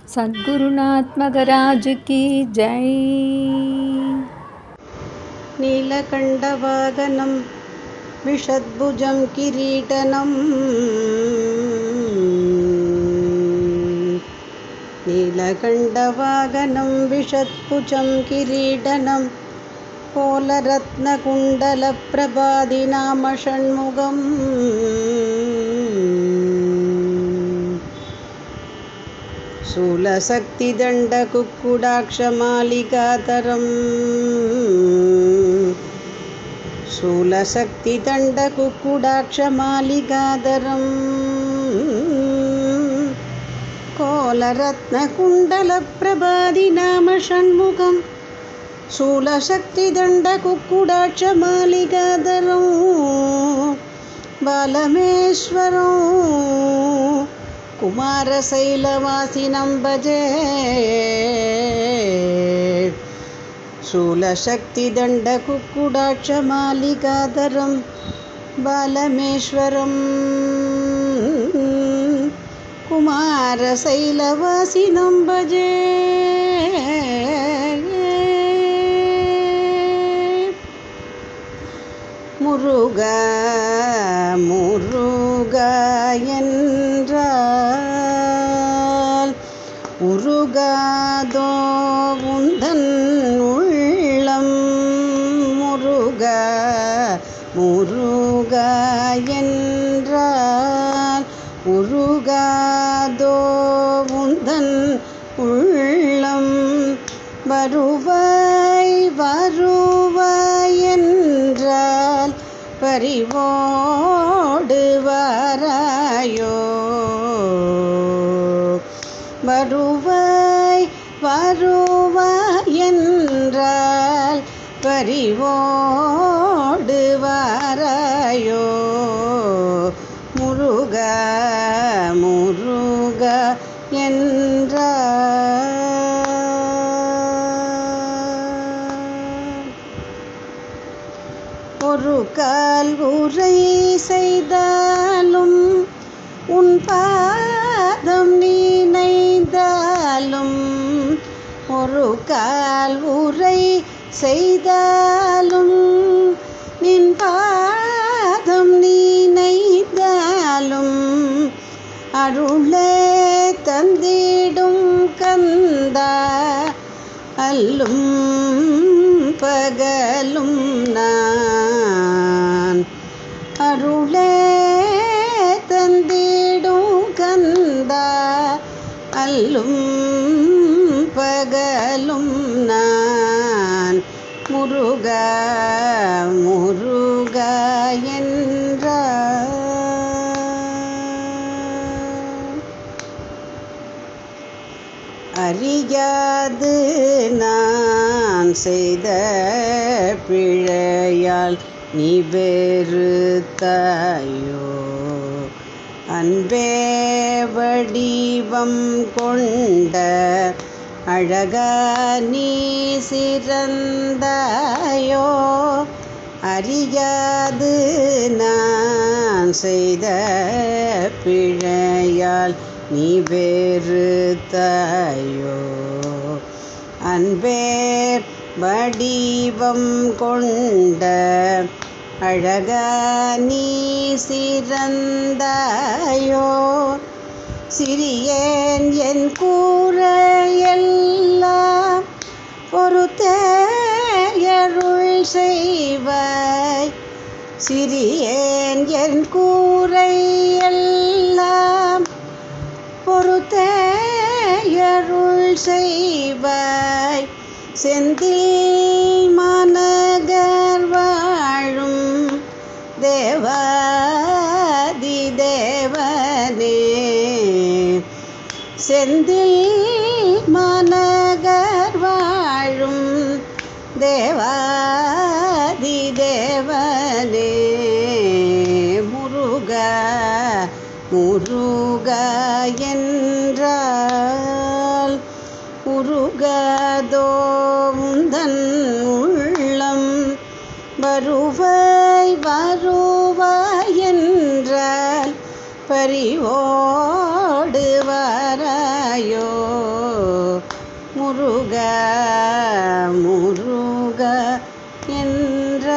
सद्गुरुनाथ महाराज की जय। नीलकण्ठवाहनं विषद्भुजं किरीटनं नीलकण्ठवाहनं विषद्भुजं किरीटनं कोलरत्नकुण्डलप्रभादिनाम षण्मुखम् शूलशक्तिदण्डकुक्कुडाक्षमालिकाधरम् शूलशक्तिदण्डकुक्कुडाक्षमालिकाधरम् कोलरत्नकुण्डलप्रभादिनाम षण्मुखम् शूलशक्तिदण्डकुक्कुडाक्षमालिकाधरम् बालमेश्वरम् कुमारशैलवासिनं भजे। शूलशक्तिदण्डकुक्कुडाक्षमालिकाधरं बालमेश्वरं कुमारशैलवासिनं भजे। முருகா முருகா என்றால் உருகாதோ உந்தன் உள்ளம். முருகா முருகா என்றால் உருகாதோ உந்தன் உள்ளம். வருவாய் வருவாய் என்றால் பரிவோடு வாராயோ. வருவாய் வருவாய் என்றால் பரிவோடு வாராயோ. முருகா முருகா என்றால் ஒரு கால் உரை செய்தாலும் உன் பாதம் நினைந்தாலும். ஒரு கால் உரை செய்தாலும் நின் பாதம் நினைந்தாலும் அருளே தந்திடும் கந்தா. அல்லும் பகலும் நான் அருளே தந்திடும் கந்தா. அல்லும் பகலும் நான் முருகா முருகா என்றார். அறியாது நான் செய்த பிழையால் நீ வெறுத்தாயோ. அன்பே வடிவம் கொண்ட அழகா நீ சிறந்தாயோ. அறியாது நான் செய்த பிழையால் நீ வெறுத்தாயோ. அன்பே வடிவம் கொண்ட அழகா நீ சிறந்தாயோ. சிறியேன் என் கூரையெல்லாம் பொறுத்தேயருள் செய்வாய். சிறியேன் என் கூரையெல்லாம் பொறுத்தேயருள் செய்வாய். செந்தில் மாநகர் வாழும் தேவாதி தேவனே. செந்தில் மாநகர் வாழும் தேவாதி தேவனே. முருகா முருகா என்றால் உருகாதோ உந்தன் உள்ளம். வருவாய் வருவாய் என்றால் பரிவோடு வாராயோ. முருக முருக என்ற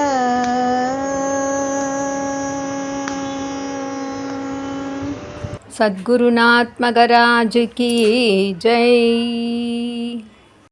சத்குருநாத் மகராஜ் கி ஜெய்.